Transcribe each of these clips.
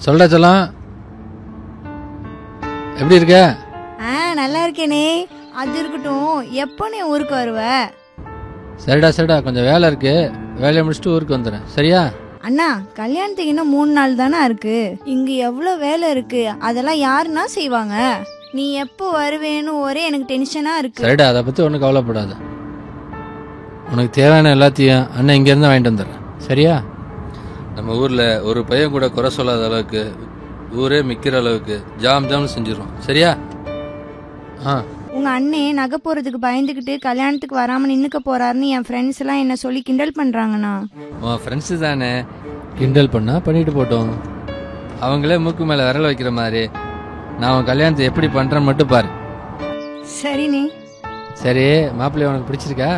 சொல்ற செல்லம், எப்படி இருக்க? நல்லா இருக்கேனே. அது இருக்கட்டும், எப்போ நீ ஊருக்கு வருவ? சரிடா, கொஞ்சம் வேலை இருக்கு, வேலையை முடிச்சுட்டு ஊருக்கு வந்துடுறேன். சரியா? அண்ணா, கல்யாணத்துக்கு இன்னும் 3 நாள் தானே இருக்கு. இங்க எவ்வளோ வேலை இருக்கு, அதெல்லாம் யாருன்னா செய்வாங்க? நீ எப்போ வருவேன்னு ஒரே எனக்கு டென்ஷனா இருக்கு. சரிடா, அதை பத்தி ஒன்றும் கவலைப்படாத. உனக்கு தேவையான எல்லாத்தையும் அண்ணன் இங்கேருந்து வாங்கிட்டு வந்துடுறேன். சரியா? நம்ம ஊரில் ஒரு பையன் கூட குறை சொல்லாத அளவுக்கு, ஊரே மிக்கிற அளவுக்கு ஜாம்னு செஞ்சிடும். சரியா? உங்க அண்ணே நகை போறதுக்கு பயந்துக்கிட்டு கல்யாணத்துக்கு வராம நின்னுக்க போறாருன்னு என் ஃப்ரெண்ட்ஸ் எல்லாம் என்ன சொல்லி கிண்டல் பண்றாங்கண்ணா. உன் ஃப்ரெண்ட்ஸு தானே, கிண்டல் பண்ணா பண்ணிட்டு போட்டோம். அவங்களே மூக்கு மேலே விரல் வைக்கிற மாதிரி நான் உன் கல்யாணத்தை எப்படி பண்றேன்னு மட்டும் பாரு. சரிண்ணே. சரி, மாப்பிள்ளைய உனக்கு பிடிச்சிருக்கா?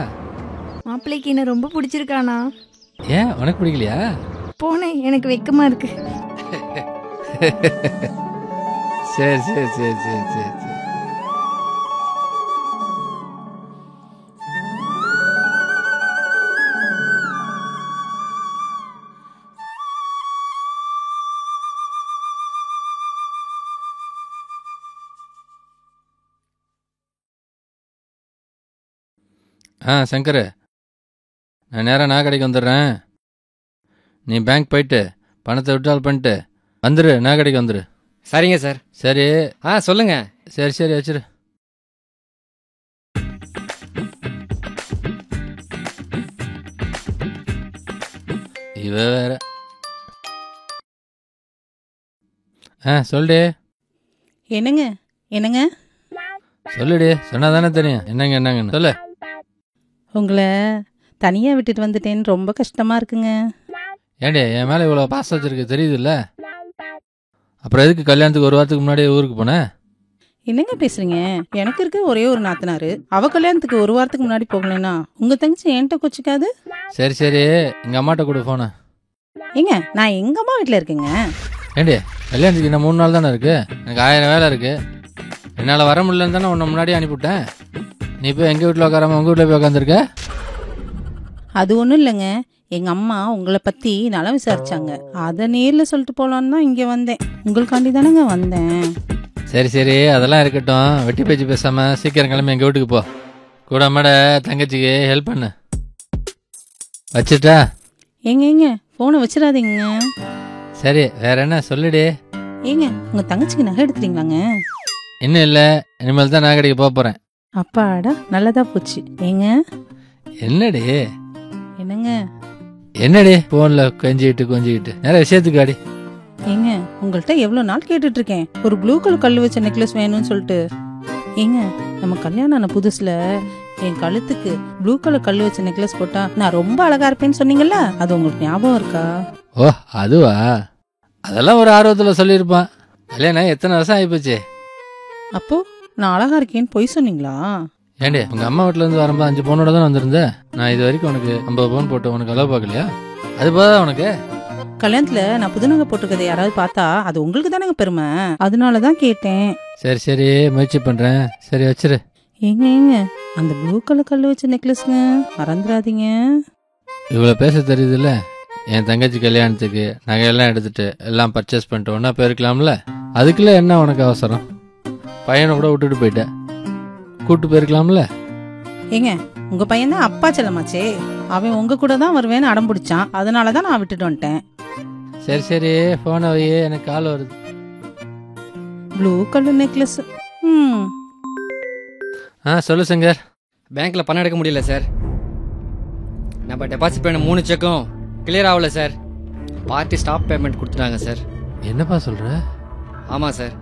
மாப்பிள்ளைக்கு என்ன ரொம்ப பிடிச்சிருக்கானா? ஏன், உனக்கு பிடிக்கலையா? போனேன், எனக்கு வெக்கமா இருக்கு. சரி. சங்கர், நான் நேராக நகை கடைக்கு வந்துடுறேன். நீ பேங்க் போயிட்டு பணத்தை விட்ரால் பண்ணிட்டு வந்துடு, நகை கடைக்கு வந்துடு. சரிங்க சார். சரி. சொல்லுங்க. சரி வச்சிரு. இவ வேற. சொல்லுடி. என்னங்க சொல்லுடி, சொன்னாதானே தெரியும் என்னங்கன்னு. சொல்லு. உங்களை தனியாக விட்டுட்டு வந்துட்டேன்னு ரொம்ப கஷ்டமாக இருக்குங்க. ஏண்டி, என் மேலே இவ்வளோ பாசம் வச்சிருக்கு தெரியுது இல்லை? அப்புறம் எதுக்கு கல்யாணத்துக்கு ஒரு வாரத்துக்கு முன்னாடியே ஊருக்கு போனேன்? என்னங்க பேசுறீங்க? எனக்கு இருக்க ஒரே ஒரு நாத்தனாரு, அவ கல்யாணத்துக்கு ஒரு வாரத்துக்கு முன்னாடி போகலன்னா உங்க தங்கச்சி என்கிட்ட கொச்சிக்காது? சரி, எங்கள் அம்மாட்ட கூட போன. ஏங்க, நான் எங்க அம்மா வீட்டில் இருக்கேங்க. ஏண்டி, கல்யாணத்துக்கு இன்னும் 3 நாள் தானே இருக்கு, எனக்கு 1000 வேலை இருக்கு. என்னால் வர முடியலன்னு தானே உன்னை முன்னாடியே அனுப்பிவிட்டேன். நீ போய் எங்கள் வீட்டில் உட்காராம உங்கள் வீட்டில் போய் உட்காந்துருக்க. அது ஒன்றும் இல்லைங்க, எங்கள் அம்மா உங்களை பற்றி நலம் விசாரிச்சாங்க, அதை நேரில் சொல்லிட்டு போகலான்னு தான் இங்கே வந்தேன். உங்களுக்காண்டி தானேங்க வந்தேன். சரி, அதெல்லாம் இருக்கட்டும். வெட்டி பேச்சு பேசாமல் சீக்கிரம் கிளம்பி எங்கள் வீட்டுக்கு போ. கூட அம்மாட தங்கச்சிக்கு ஹெல்ப் பண்ணு. வச்சுட்டா? ஏங்க ஃபோனை வச்சிடாதீங்க. சரி, வேற என்ன சொல்லுடி. ஏங்க, உங்கள் தங்கச்சிக்கு நகை எடுத்துட்டீங்களாங்க? இன்னும் இல்லை, இனிமேல் தான் நகை கடைக்கு போக போகிறேன். அப்பாடா, நல்லதா போச்சு. ஏங்க. என்னடி என்னங்க போன்ல கொஞ்சிக்கிட்டு நிறைய விஷயத்துக்கு ஆடி. ஏங்க, உங்கள்கிட்ட எவ்வளோ நாள் கேட்டுட்டு இருக்கேன், ஒரு ப்ளூ கலர் கல் வச்ச நெக்லஸ் வேணும்னு சொல்லிட்டு. ஏங்க, நம்ம கல்யாணம் ஆன புதுசுல என் கழுத்துக்கு ப்ளூ கலர் கல் வச்ச நெக்லஸ் போட்டா நான் ரொம்ப அழகா இருப்பேன்னு சொன்னீங்கல்ல, அது உங்களுக்கு ஞாபகம் இருக்கா? ஓ, அதுவா? அதெல்லாம் ஒரு ஆர்வத்தில் சொல்லியிருப்பான். கல்யாணம் எத்தனை வருஷம் ஆகிப்போச்சு. அப்போ நான் அழகா இருக்கேன்னு பொய் சொன்னீங்களா? ஏண்டி, உங்க அம்மா வீட்டுல இருந்து வரும்போது 5 பவுனோட தான் வந்திருந்தேன். நான் இது வரைக்கும் உனக்கு 50 பவுன் போட்டு உனக்கு அளவு பார்க்கலையா? அது போதா உனக்கு? கல்யாணத்துல நான் புதுநகை போட்டுக்கதை யாராவது பார்த்தா அது உங்களுக்கு தானங்க பெருமை, அதனாலதான் கேட்டேன். சரி, முயற்சி பண்றேன். சரி, வச்சிரு. ஏங்க, அந்த ப்ளூ கலர் கல் வச்ச நெக்லஸ்ங்க மறந்துடாதீங்க. இவ்வளவு பேச தெரியுது இல்ல? என் தங்கச்சி கல்யாணத்துக்கு நகையெல்லாம் எடுத்துட்டு எல்லாம் பர்ச்சேஸ் பண்ணிட்டு ஒன்னா போயிருக்கலாம்ல. அதுக்குள்ள என்ன உனக்கு அவசரம்? பையனை கூட விட்டுட்டு போயிட்ட, கூட்டு போயிருக்கலாம்ல. ஏங்க, உங்க பையன் தான் அப்பா செல்லமாச்சே, அவன் உங்க கூட தான் வருவேன்னு அடம் பிடிச்சான், அதனாலதான் நான் விட்டுட்டு வந்துட்டேன். சரி, போன வையே, எனக்கு கால் வருது. Blue colour necklace. சொல்லு சங்கர். பேங்க்ல பணம் எடுக்க முடியல சார். நம்ம டெபாசிட் பண்ண 3 செக்கும் கிளியர் ஆகல சார். பார்ட்டி ஸ்டாப் பேமெண்ட் கொடுத்துட்டாங்க சார். என்னப்பா சொல்ற? ஆமாம் சார்.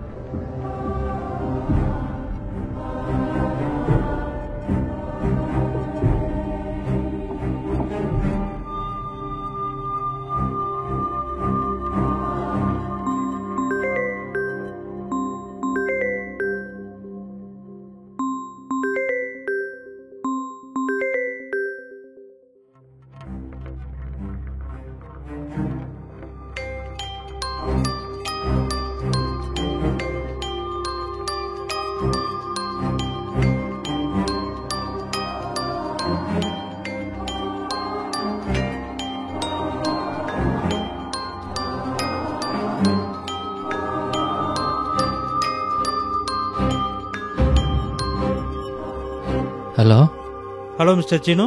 Hello mister Seenu.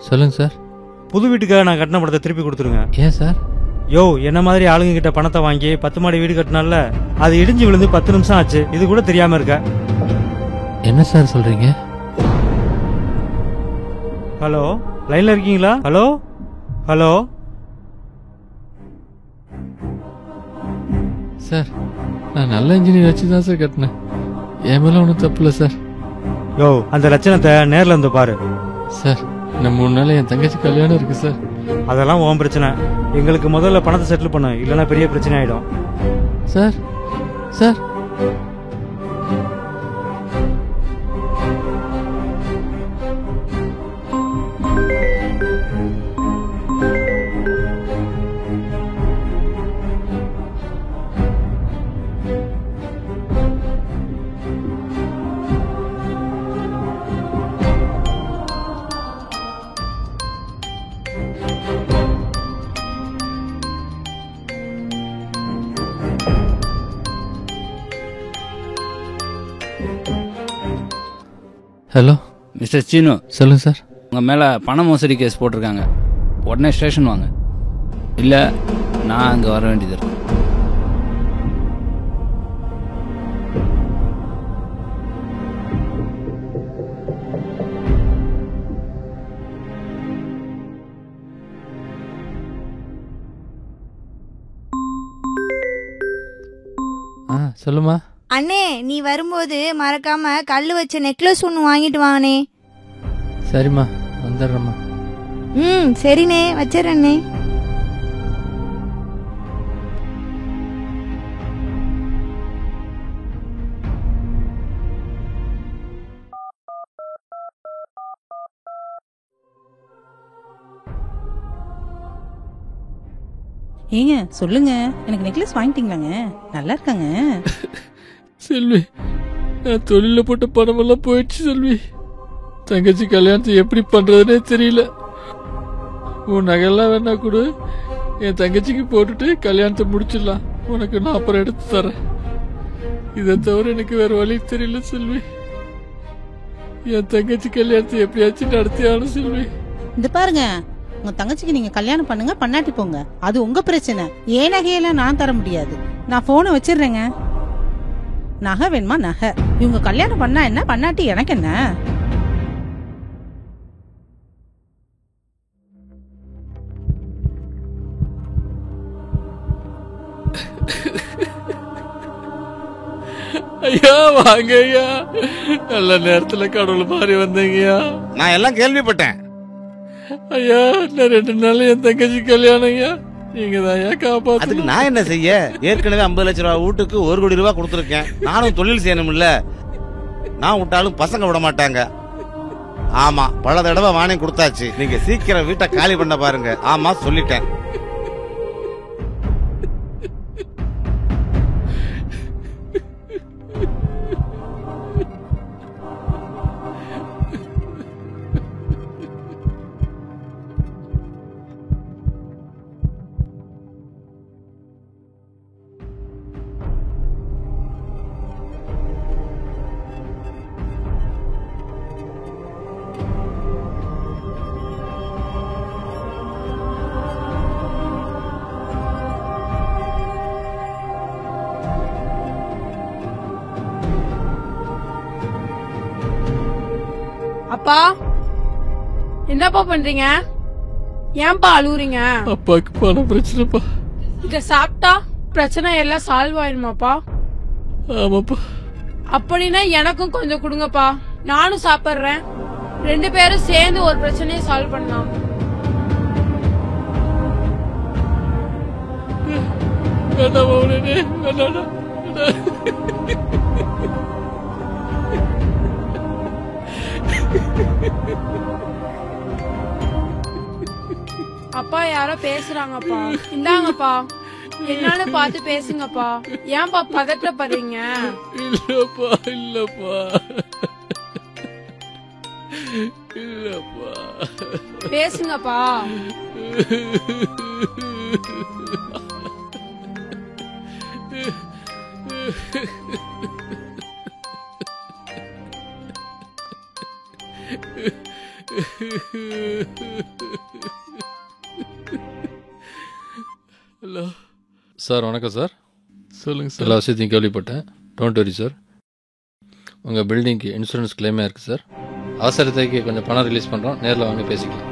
சொல்லுங்க சார். புது வீட்டுக்காக நான் கட்டின பணத்தை திருப்பி கொடுத்துருங்க. ஏன் சார்? யோ, என்ன மாதிரி ஆளுங்க கிட்ட பணத்தை வாங்கி 10 மாடி வீடு கட்டினால அது இடிஞ்சு விழுந்து 10 நிமிஷம் ஆச்சு. இது கூட தெரியாம இருக்க. என்ன சார் சொல்றீங்க? ஹலோ, லைன்ல இருக்கீங்களா? ஹலோ ஹலோ சார், நான் நல்ல இன்ஜினியர் வச்சு தான் சார் கட்டினேன். என் மேல ஒன்றும் தப்பு இல்லை சார். யோ, அந்த லட்சணத்தை நேர்ல வந்து பாரு. சார், இன்னும் 3 நாள் என் தங்கச்சி கல்யாணம் இருக்கு சார். அதெல்லாம் உன் பிரச்சனை. எங்களுக்கு முதல்ல பணத்தை செட்டில் பண்ணு, இல்லைன்னா பெரிய பிரச்சனை ஆயிடும். Sir sir hello mister Seenu, சொல்லுங்க சார். உங்கள் மேலே பண மோசடி கேஸ் போட்டிருக்காங்க. உடனே ஸ்டேஷன் வாங்க, இல்லை நான் அங்கே வர வேண்டியது இருக்கு. சொல்லுமா. அண்ணே, நீ வரும்போது மறக்காம கல்லு வச்ச நெக்லஸ் ஒன்று வாங்கிட்டு வாங்கண்ணே. சரிம்மா, வந்துடுறேம்மா. சரிண்ணே, வச்சிடறேண்ணே. ஏங்க சொல்லுங்க, எனக்கு நெக்லஸ் வாங்கிட்டீங்களாங்க? நல்லா இருக்காங்க. செல்வி, நான் தொழில போட்ட பணமெல்லாம் போயிடுச்சு செல்வி. தங்கச்சி கல்யாணத்தை எப்படி பண்றதுன்னே தெரியல. உன் நகையெல்லாம் வேணா கொடு, என் தங்கச்சிக்கு போட்டுட்டு கல்யாணத்தை முடிச்சிடலாம். உனக்கு நான் அப்புறம் எடுத்து தரேன். இதை தவிர எனக்கு வேற வழி தெரியல செல்வி. என் தங்கச்சி கல்யாணத்தை எப்படியாச்சும் நடத்தி ஆகணும் செல்வி. இந்த பாருங்க, உங்க தங்கச்சிக்கு நீங்க கல்யாணம் பண்ணுங்க, பண்ணாட்டி போங்க. அது உங்க பிரச்சனை. ஏன் நகையெல்லாம் நான் தர முடியாது. நான் போனை வச்சிடுறேங்க. நகை வேணுமா நகை. இவங்க கல்யாணம் பண்ணா என்ன, பண்ணாட்டி எனக்கு என்ன? ஐயா வாங்க ஐயா, நல்ல நேரத்துல கடவுள் மாறி வந்தீங்கய்யா. நான் எல்லாம் கேள்விப்பட்டேன். ஐயா, இன்னும் 2 நாள் என் தங்கச்சி கல்யாணம் ஐயா. நீங்க தான் ஐயா காப்பாத்து. அதுக்கு நான் என்ன செய்ய? ஏற்கனவே 50 லட்சம் ரூபாய் வீட்டுக்கு 1 கோடி ரூபாய் கொடுத்துருக்கேன். நானும் தொழில் செய்யணும்ல. நான் விட்டாலும் பசங்க விட மாட்டாங்க. ஆமா, பல தடவை வாணி கொடுத்தாச்சு. நீங்க சீக்கிரம் வீட்டை காலி பண்ண பாருங்க. ஆமா, சொல்லிட்டேன். அப்பா, என்னப்பா பண்றீங்க? ஏன்பா அழுவுறீங்க? அப்பாக்கு பண பிரச்சனைப்பா. இத சாப்பிட்டா பிரச்சனை எல்லாம் சால்வ் ஆயிடுமாப்பா? ஆமாப்பா. அப்படின்னா எனக்கும் கொஞ்சம் கொடுங்கப்பா, நானும் சாப்பிடுறேன். 2 பேரும் சேர்ந்து ஒரு பிரச்சனையை சால்வ் பண்ணலாம். அப்பா யாரோ பேசுறாங்கப்பா. இந்தாங்கப்பா, என்னன்னு பார்த்து பேசுங்கப்பா. ஏன்பா பதட்டப்படுறீங்க? இல்லப்பா இல்லப்பா இல்லப்பா, பேசுங்கப்பா. ஹலோ சார், வணக்கம் சார். சொல்லுங்கள் சார். எல்லா விஷயத்தையும் கேள்விப்பட்டேன். Don't worry sir. உங்கள் பில்டிங்க்கு இன்சூரன்ஸ் கிளைமே இருக்குது சார். அவசரத்துக்கு கொஞ்சம் பணம் ரிலீஸ் பண்ணுறோம், நேரில் வாங்க பேசிக்கலாம்.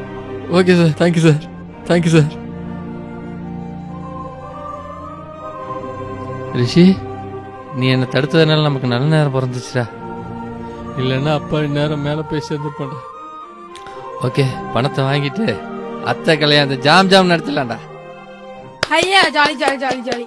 Okay sir. Thank you sir. Thank you sir. Rishi, நீ என்னை தடுத்ததுனால நமக்கு நல்ல நேரம் பிறந்துச்சுடா. இல்லைன்னா அப்பா நேரம் மேலே போய் சேர்ந்துருப்பாடா. ஓகே, பணத்தை வாங்கிட்டு அத்தை கல்யாணத்தை ஜாம் நடத்தலாம்டா. ஐயா, ஜாலி ஜாலி ஜாலி ஜாலி.